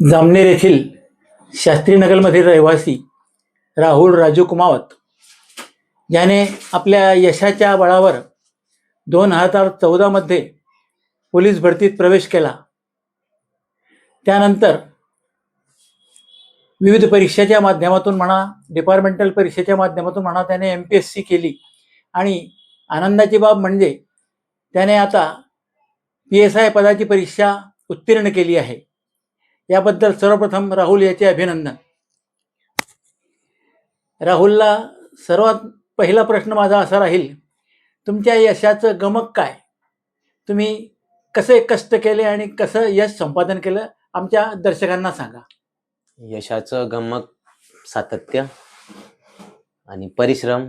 जामनेर येथील शास्त्रीनगरमधील रहिवासी राहुल राजू कुमावत याने आपल्या यशाच्या बळावर 2014 मध्ये पोलीस भरतीत प्रवेश केला. त्यानंतर विविध परीक्षेच्या माध्यमातून म्हणा, डिपार्टमेंटल परीक्षेच्या माध्यमातून म्हणा, त्याने MPSC केली आणि आनंदाची बाब म्हणजे त्याने आता PSI पदाची परीक्षा उत्तीर्ण केली आहे. याबद्दल सर्वप्रथम राहुल याचे अभिनंदन. राहुलला सर्वात पहिला प्रश्न माझा असा राहील, तुमच्या यशाचं गमक काय? तुम्ही कसे कष्ट केले आणि कसं यश संपादन केलं आमच्या दर्शकांना सांगा. यशाचं गमक सातत्य आणि परिश्रम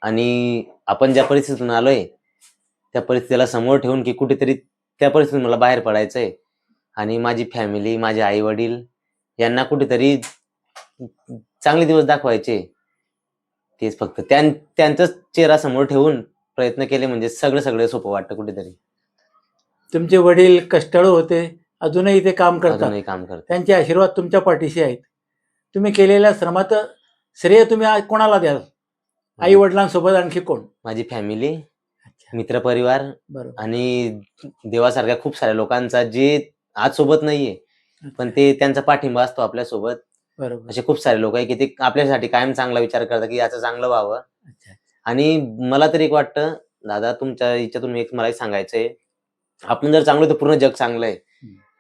आणि आपण ज्या परिस्थितीतून आलोय त्या परिस्थितीला समोर ठेवून की कुठेतरी त्या परिस्थितीतून मला बाहेर पडायचं आहे आणि माझी फॅमिली, माझे आई वडील यांना कुठेतरी चांगले दिवस दाखवायचे. तेच फक्त त्यांचाच चेहरा समोर ठेवून प्रयत्न केले म्हणजे सगळं सोपं वाटतं कुठेतरी. तुमचे वडील कष्टाळू होते, अजूनही ते काम अजूनही करतात. काम करतात. त्यांचे आशीर्वाद तुमच्या पाठीशी आहेत. तुम्ही केलेल्या श्रमाचं श्रेय तुम्ही कोणाला द्याल? आई वडिलांसोबत आणखी कोण? माझी फॅमिली, मित्रपरिवार बरोबर. आणि देवासारख्या खूप साऱ्या लोकांचा जे आज सोबत नाहीये पण ते त्यांचा पाठिंबा असतो आपल्यासोबत. बरोबर. असे खूप सारे लोक आहे की ते आपल्यासाठी कायम चांगला विचार करतात की याचं चांगलं व्हावं. अच्छा. आणि मला तरी एक वाटतं दादा, तुमच्या याच्यातून एक मला एक सांगायचंय, आपण जर चांगलं तर पूर्ण जग चांगलं आहे.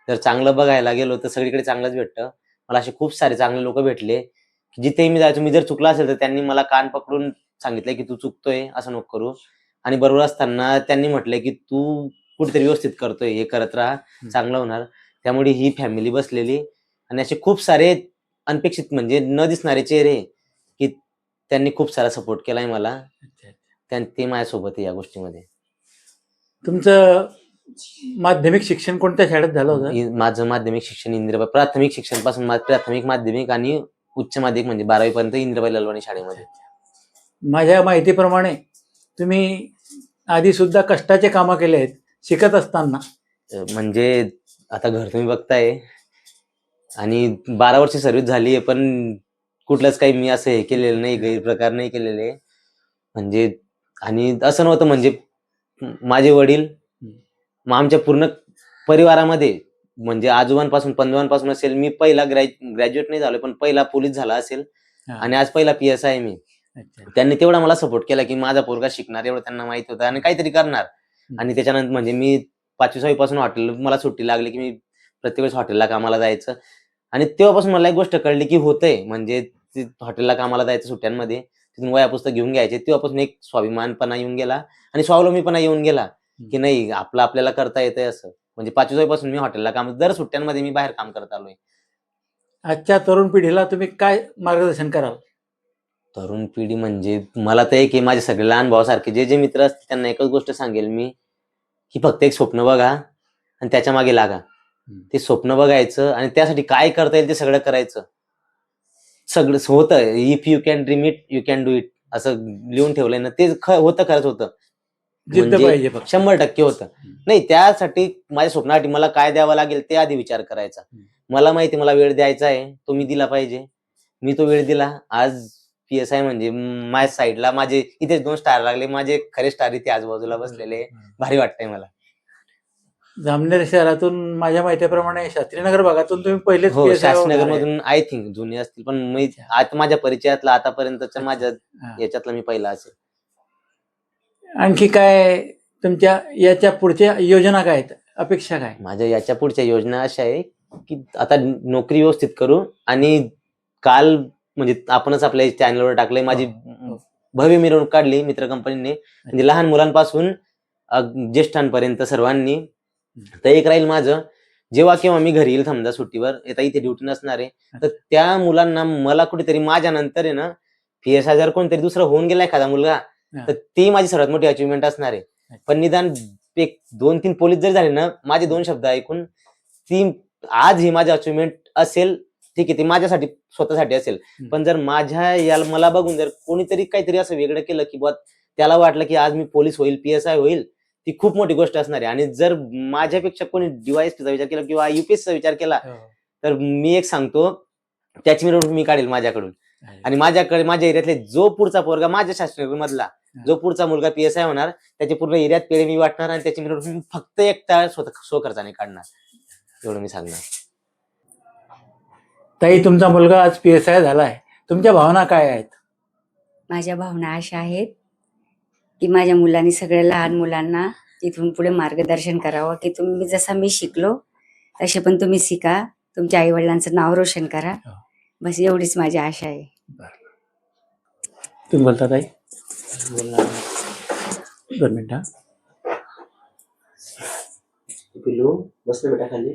जर चांगलं बघायला गेलो तर सगळीकडे चांगलंच भेटतं. मला असे खूप सारे चांगले लोक भेटले की जिथेही मी जायचो, मी जर चुकला असेल तर त्यांनी मला कान पकडून सांगितलंय की तू चुकतोय, असं नको करू. आणि बरोबर असताना त्यांनी म्हटलंय की तू कुठेतरी व्यवस्थित करतोय, हे करत राहा, चांगलं होणार. त्यामुळे ही फॅमिली बसलेली आणि असे खूप सारे अनपेक्षित म्हणजे न दिसणारे चेहरे की त्यांनी खूप सारा सपोर्ट केलाय मला. ते माझ्यासोबत आहे या गोष्टीमध्ये. तुमचं माध्यमिक शिक्षण कोणत्या शाळेत झालं होतं? माझं माध्यमिक शिक्षण इंदिराबाई, प्राथमिक शिक्षण पासून प्राथमिक, माध्यमिक आणि उच्च माध्यमिक म्हणजे 12वी पर्यंत इंदिराबाई ललवाणी शाळेमध्ये. माझ्या माहितीप्रमाणे तुम्ही आधी सुद्धा कष्टाचे कामं केले आहेत शिकत असताना. म्हणजे आता घर तुम्ही बघताय आणि 12 वर्ष सर्व्हिस झाली आहे पण कुठलंच काही मी असं हे केलेलं नाही, गैरप्रकार नाही केलेले. म्हणजे आणि असं नव्हतं म्हणजे माझे वडील आमच्या पूर्ण परिवारामध्ये म्हणजे आजोबांपासून पंजोबांपासून असेल, मी पहिला ग्रॅज्युएट नाही झालो पण पहिला पोलीस झाला असेल आणि आज पहिला PSI मी. त्यांनी तेवढा मला सपोर्ट केला की माझा पोरगा शिकणार, एवढं त्यांना माहिती होतं आणि काहीतरी करणार. आणि त्याच्यानंतर म्हणजे मी 5वी-6वी पासून हॉटेल मला सुट्टी लागली की मी प्रत्येक वेळेस हॉटेलला कामाला जायचं आणि तेव्हापासून मला एक गोष्ट कळली की होतंय म्हणजे हॉटेलला कामाला जायचं सुट्ट्यांमध्ये, तिथून वह्या पुस्तक घेऊन घ्यायचे. तेव्हापासून एक स्वाभिमानपणा येऊन गेला आणि स्वावलंबीपणा येऊन गेला की नाही आपल्याला करता येतंय असं. म्हणजे 5वी पासून मी हॉटेलला काम, दर सुट्ट्यांमध्ये मी बाहेर काम करत आलोय. आजच्या तरुण पिढीला तुम्ही काय मार्गदर्शन कराल? तरुण पिढी म्हणजे मला तर एक माझे सगळे लहान भावासारखे जे मित्र असतील त्यांना एकच गोष्ट सांगेल मी की फक्त एक स्वप्न बघा आणि त्याच्या मागे लागा. ते स्वप्न बघायचं आणि त्यासाठी काय करता येईल ते सगळं करायचं. सगळं होतं. If you can dream it you can do it असं लिहून ठेवलंय ना, ते होतं, खरंच होतं. जिद्द पाहिजे फक्त. 100% होतं. नाही, त्यासाठी माझ्या स्वप्नासाठी मला काय द्यावं लागेल ते आधी विचार करायचा. मला माहिती मला वेळ द्यायचा आहे, तो मी दिला पाहिजे. मी तो वेळ दिला. आज PSI म्हणजे माझ्या साईडला माझे इथे 2 स्टार लागले, माझे खरे स्टार इथे आजूबाजूला बसलेले. भारी वाटतंय मला. जामनेर शहरातून माझ्या माहितीप्रमाणे शास्त्रीनगर भागातून तुम्ही पहिलेच हो, PSI होणार आहे. शास्त्रीनगर मधून आय थिंक जुने असतील पण मी आता माझ्या परिचयातला आतापर्यंतच्या माझ्या याच्यातला मी पहिला असेल. आणखी काय तुमच्या याच्या पुढच्या योजना काय आहेत, अपेक्षा काय? माझ्या याच्या पुढच्या योजना अशा आहे की आता नोकरी व्यवस्थित करू आणि काल म्हणजे आपणच आपल्या चॅनलवर टाकलंय, माझी भव्य मिरवणूक काढली मित्र कंपनीने, म्हणजे लहान मुलांपासून ज्येष्ठांपर्यंत सर्वांनी. तर एक राहील माझं, जेव्हा केव्हा मी घरी येईल समजा सुट्टीवर, आता इथे ड्युटी नसणार आहे, तर त्या मुलांना मला कुठेतरी माझ्या नंतर आहे ना PSI जर कोणतरी दुसरं होऊन गेला एखादा मुलगा तर ती माझी सर्वात मोठी अचिव्हमेंट असणार आहे. पण निदान एक 2-3 पोलीस जरी झाले ना, माझे 2 शब्द ऐकून, ती आज ही माझी अचिव्हमेंट असेल. ठीक आहे, ती माझ्यासाठी स्वतःसाठी असेल, पण जर माझ्या याला मला बघून जर कोणीतरी काहीतरी असं वेगळं केलं की बुवा त्याला वाटलं की आज मी पोलीस होईल, PSI होईल, ती खूप मोठी गोष्ट असणार आहे. आणि जर माझ्यापेक्षा कोणी DYSPचा विचार केला किंवा UPSCचा विचार केला तर मी एक सांगतो, त्याची मिरवणूक मी काढेल माझ्याकडून. आणि माझ्याकडे माझ्या एरियातले जो पुढचा पोरगा माझ्या शास्त्री मधला जो पुढचा मुलगा PSI होणार, त्याची पूर्ण एरियात पेढे मी वाटणार आणि त्याची मिरवणूक मी फक्त एकटा स्वतः खर्चाने काढणार, एवढं मी सांगणार. ताई, तुमचा मुलगा आज PSI झालाय, तुमच्या भावना काय आहेत? माझ्या भावना अशा आहेत की माझ्या मुलांनी सगळ्या लहान मुलांना इथून पुढे मार्गदर्शन करावं की तुम्ही जसा मी शिकलो तसे पण तुम्ही शिका, तुमच्या आई वडिलांचं नाव रोशन करा. बस एवढीच माझी आशा आहे. तुम्ही बोलता ताई? 2 मिनिटं. पिल्लू बसले बेटा खाली.